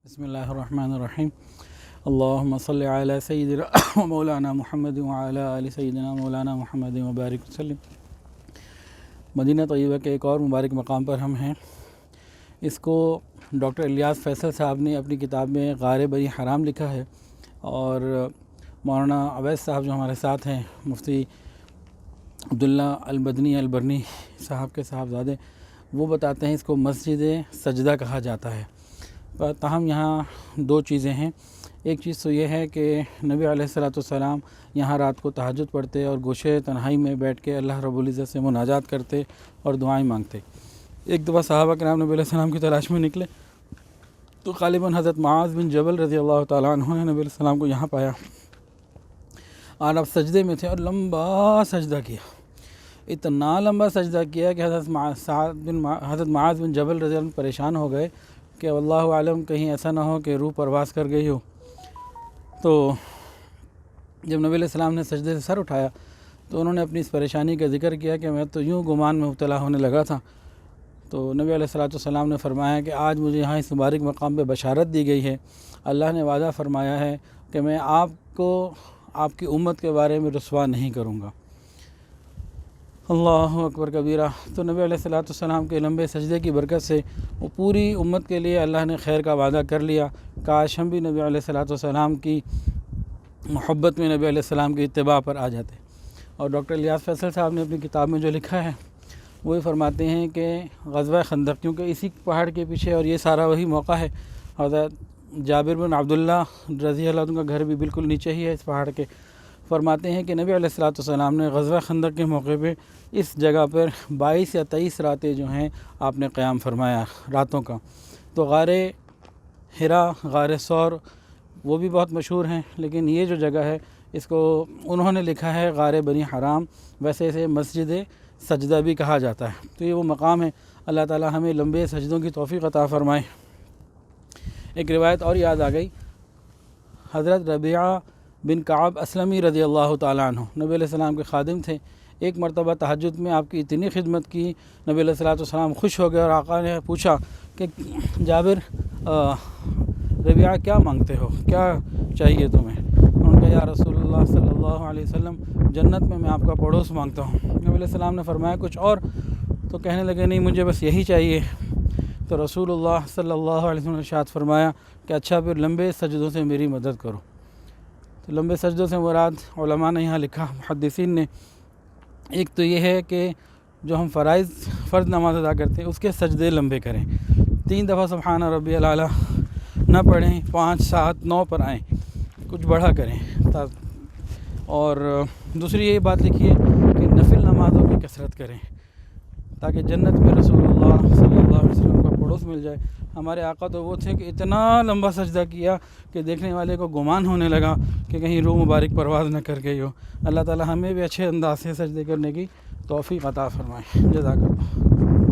بسم اللہ الرحمن الرحیم اللہم صلی علی سیدنا مولانا محمد وعلی آل سیدنا مولانا محمد وبارک وسلم۔ مدینہ طیبہ کے ایک اور مبارک مقام پر ہم ہیں۔ اس کو ڈاکٹر الیاس فیصل صاحب نے اپنی کتاب میں غار بنی حرام لکھا ہے، اور مولانا اویس صاحب جو ہمارے ساتھ ہیں، مفتی عبداللہ البدنی البرنی صاحب کے صاحبزادے، وہ بتاتے ہیں اس کو مسجد سجدہ کہا جاتا ہے۔ تاہم یہاں دو چیزیں ہیں۔ ایک چیز تو یہ ہے کہ نبی علیہ السلام یہاں رات کو تہجد پڑھتے اور گوشے تنہائی میں بیٹھ کے اللہ رب العزت سے مناجات کرتے اور دعائیں مانگتے۔ ایک دفعہ صحابہ کرام نبی علیہ السلام کی تلاش میں نکلے تو غالباً حضرت معاذ بن جبل رضی اللہ تعالیٰ عنہ نے نبی علیہ السلام کو یہاں پایا، اور آپ سجدے میں تھے اور لمبا سجدہ کیا، اتنا لمبا سجدہ کیا کہ حضرت معاذ بن جبل رضی اللہ عنہ پریشان ہو گئے کہ واللہ عالم کہیں ایسا نہ ہو کہ روح پرواز کر گئی ہو۔ تو جب نبی علیہ السلام نے سجدے سے سر اٹھایا تو انہوں نے اپنی اس پریشانی کا ذکر کیا کہ میں تو یوں گمان میں مبتلا ہونے لگا تھا۔ تو نبی علیہ السلام نے فرمایا کہ آج مجھے یہاں اس مبارک مقام پہ بشارت دی گئی ہے، اللہ نے وعدہ فرمایا ہے کہ میں آپ کو آپ کی امت کے بارے میں رسوا نہیں کروں گا۔ اللہ اکبر کبیرہ۔ تو نبی علیہ السلام کے لمبے سجدے کی برکت سے وہ پوری امت کے لیے اللہ نے خیر کا وعدہ کر لیا۔ کاش ہم بھی نبی علیہ السلام کی محبت میں نبی علیہ السلام کی اتباع پر آ جاتے۔ اور ڈاکٹر الیاس فیصل صاحب نے اپنی کتاب میں جو لکھا ہے وہ فرماتے ہیں کہ غزوہ خندق، کیونکہ اسی پہاڑ کے پیچھے اور یہ سارا وہی موقع ہے، حضرت جابر بن عبداللہ رضی اللہ عنہ کا گھر بھی بالکل نیچے ہی ہے اس پہاڑ کے۔ فرماتے ہیں کہ نبی علیہ السلام نے غزوہ خندق کے موقع پہ اس جگہ پر 22 یا 23 راتیں جو ہیں آپ نے قیام فرمایا راتوں کا۔ تو غار حرا، غار ثور وہ بھی بہت مشہور ہیں، لیکن یہ جو جگہ ہے اس کو انہوں نے لکھا ہے غار بنی حرام، ویسے اسے مسجد سجدہ بھی کہا جاتا ہے۔ تو یہ وہ مقام ہے، اللہ تعالی ہمیں لمبے سجدوں کی توفیق عطا فرمائے۔ ایک روایت اور یاد آ گئی، حضرت ربیعہ بن کعب اسلمی رضی اللہ تعالیٰ عنہ نبی علیہ السلام کے خادم تھے۔ ایک مرتبہ تہجد میں آپ کی اتنی خدمت کی، نبی علیہ السلام خوش ہو گئے اور آقا نے پوچھا کہ جابر ربیعہ کیا مانگتے ہو، کیا چاہیے تمہیں؟ انہوں نے کہا یا رسول اللہ صلی اللہ علیہ وسلم، جنت میں آپ کا پڑوس مانگتا ہوں۔ نبی علیہ السلام نے فرمایا کچھ اور؟ تو کہنے لگے نہیں، مجھے بس یہی چاہیے۔ تو رسول اللہ صلی اللہ علیہ وسلم نے ارشاد فرمایا کہ اچھا پھر لمبے سجدوں سے میری مدد کرو۔ تو لمبے سجدوں سے مراد علماء نے یہاں لکھا، محدثین نے، ایک تو یہ ہے کہ جو ہم فرض نماز ادا کرتے ہیں اس کے سجدے لمبے کریں، 3 دفعہ سبحان ربی الاعلیٰ نہ پڑھیں، 5، 7، 9 پر آئیں، کچھ بڑھا کریں۔ اور دوسری یہ بات لکھی ہے کہ نفل نمازوں کی کثرت کریں تاکہ جنت میں رسول اللہ صلی اللہ علیہ وسلم کا پڑوس مل جائے۔ ہمارے آقا تو وہ تھے کہ اتنا لمبا سجدہ کیا کہ دیکھنے والے کو گمان ہونے لگا کہ کہیں روح مبارک پرواز نہ کر گئی ہو۔ اللہ تعالی ہمیں بھی اچھے انداز سے سجدے کرنے کی توفیق عطا فرمائے۔ جزاک اللہ۔